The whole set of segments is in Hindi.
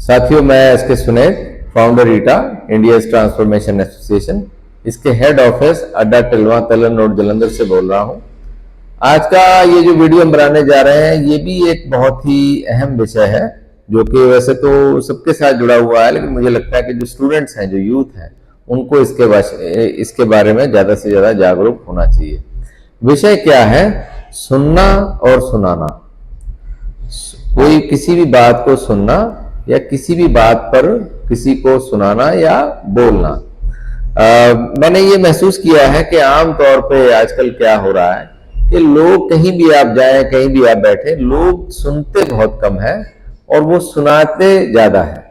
साथियों, मैं एसके सुनेर, फाउंडर ईटा इंडिया ट्रांसफॉर्मेशन एसोसिएशन, इसके हेड ऑफिस अड्डा टिलवा तलन रोड जलंधर से बोल रहा हूं। आज का ये जो वीडियो हम बनाने जा रहे हैं ये भी एक बहुत ही अहम विषय है, जो कि वैसे तो सबके साथ जुड़ा हुआ है, लेकिन मुझे लगता है कि जो स्टूडेंट्स हैं, जो यूथ हैं, उनको इसके बारे में ज्यादा से ज्यादा जागरूक होना चाहिए। विषय क्या है? सुनना और सुनाना। कोई किसी भी बात को सुनना या किसी भी बात पर किसी को सुनाना या बोलना। मैंने ये महसूस किया है कि आम तौर पे आजकल क्या हो रहा है कि लोग, कहीं भी आप जाएं, कहीं भी आप बैठे, लोग सुनते बहुत कम है और वो सुनाते ज्यादा है।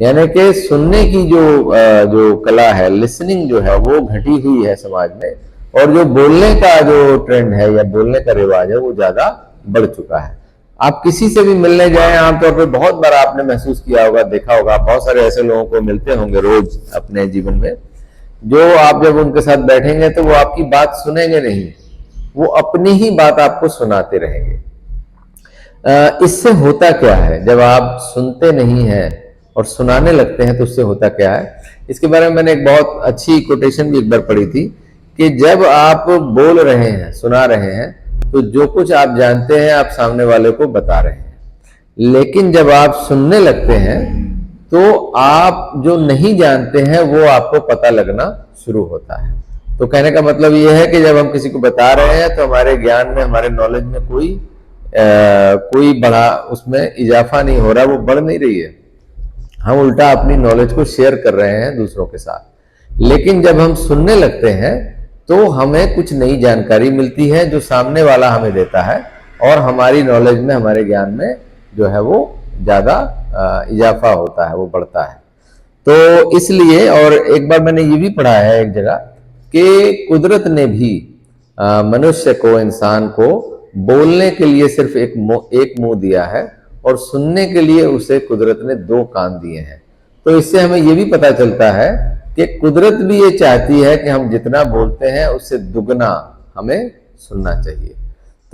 यानी कि सुनने की जो कला है, लिसनिंग जो है, वो घटी हुई है समाज में, और जो बोलने का जो ट्रेंड है या बोलने का रिवाज है वो ज्यादा बढ़ चुका है। आप किसी से भी मिलने जाएं, आमतौर पर बहुत बार आपने महसूस किया होगा, देखा होगा, बहुत सारे ऐसे लोगों को मिलते होंगे रोज अपने जीवन में, जो आप जब उनके साथ बैठेंगे तो वो आपकी बात सुनेंगे नहीं, वो अपनी ही बात आपको सुनाते रहेंगे। इससे होता क्या है? जब आप सुनते नहीं हैं और सुनाने लगते हैं तो उससे होता क्या है? इसके बारे में मैंने एक बहुत अच्छी कोटेशन भी एक बार पढ़ी थी कि जब आप बोल रहे हैं, सुना रहे हैं, तो जो कुछ आप जानते हैं आप सामने वाले को बता रहे हैं, लेकिन जब आप सुनने लगते हैं तो आप जो नहीं जानते हैं वो आपको पता लगना शुरू होता है। तो कहने का मतलब ये है कि जब हम किसी को बता रहे हैं तो हमारे ज्ञान में, हमारे नॉलेज में कोई बड़ा उसमें इजाफा नहीं हो रहा, वो बढ़ नहीं रही है। हम उल्टा अपनी नॉलेज को शेयर कर रहे हैं दूसरों के साथ। लेकिन जब हम सुनने लगते हैं तो हमें कुछ नई जानकारी मिलती है जो सामने वाला हमें देता है, और हमारी नॉलेज में, हमारे ज्ञान में जो है वो ज्यादा इजाफा होता है, वो बढ़ता है। तो इसलिए, और एक बार मैंने ये भी पढ़ा है एक जगह कि कुदरत ने भी मनुष्य को, इंसान को बोलने के लिए सिर्फ एक मुंह दिया है, और सुनने के लिए उसे कुदरत ने 2 कान दिए हैं। तो इससे हमें ये भी पता चलता है कि कुदरत भी ये चाहती है कि हम जितना बोलते हैं उससे दुगना हमें सुनना चाहिए।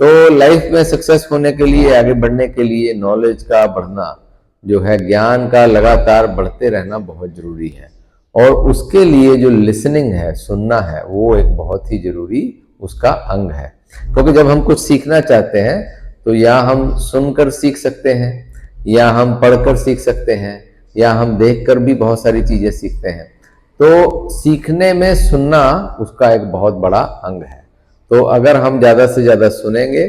तो लाइफ में सक्सेस होने के लिए, आगे बढ़ने के लिए, नॉलेज का बढ़ना जो है, ज्ञान का लगातार बढ़ते रहना बहुत जरूरी है, और उसके लिए जो लिसनिंग है, सुनना है, वो एक बहुत ही जरूरी उसका अंग है। क्योंकि जब हम कुछ सीखना चाहते हैं तो या हम सुनकर सीख सकते हैं, या हम पढ़कर सीख सकते हैं, या हम देखकर भी बहुत सारी चीजें सीखते हैं। तो सीखने में सुनना उसका एक बहुत बड़ा अंग है। तो अगर हम ज्यादा से ज्यादा सुनेंगे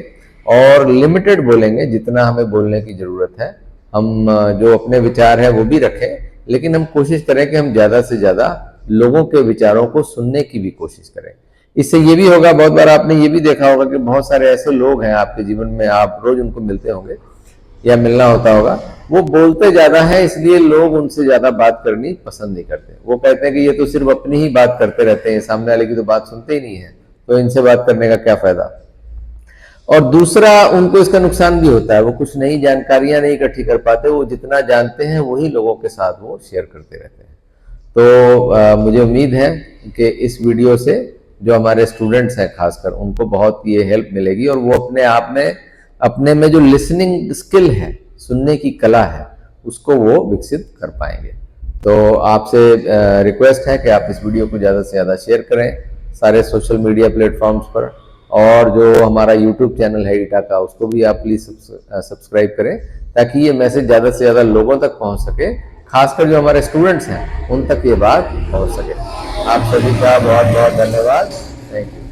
और लिमिटेड बोलेंगे, जितना हमें बोलने की जरूरत है, हम जो अपने विचार है वो भी रखें, लेकिन हम कोशिश करें कि हम ज्यादा से ज्यादा लोगों के विचारों को सुनने की भी कोशिश करें। इससे ये भी होगा, बहुत बार आपने ये भी देखा होगा कि बहुत सारे ऐसे लोग हैं आपके जीवन में, आप रोज उनको मिलते होंगे या मिलना होता होगा, वो बोलते ज्यादा है, इसलिए लोग उनसे ज्यादा बात करनी पसंद नहीं करते। वो कहते हैं कि ये तो सिर्फ अपनी ही बात करते रहते हैं, सामने वाले की तो बात सुनते ही नहीं है, तो इनसे बात करने का क्या फायदा। और दूसरा, उनको इसका नुकसान भी होता है, वो कुछ नई जानकारियां नहीं इकट्ठी कर पाते, वो जितना जानते हैं वही लोगों के साथ वो शेयर करते रहते हैं। तो मुझे उम्मीद है कि इस वीडियो से जो हमारे स्टूडेंट्स हैं खासकर, उनको बहुत ये हेल्प मिलेगी, और वो अपने आप में, अपने में जो लिसनिंग स्किल है, सुनने की कला है, उसको वो विकसित कर पाएंगे। तो आपसे रिक्वेस्ट है कि आप इस वीडियो को ज़्यादा से ज़्यादा शेयर करें सारे सोशल मीडिया प्लेटफॉर्म्स पर, और जो हमारा यूट्यूब चैनल है ईटा का, उसको भी आप प्लीज़ सब्सक्राइब करें, ताकि ये मैसेज ज़्यादा से ज़्यादा लोगों तक पहुँच सके, खासकर जो हमारे स्टूडेंट्स हैं उन तक ये बात पहुँच सके। आप सभी का बहुत बहुत धन्यवाद। Thank you.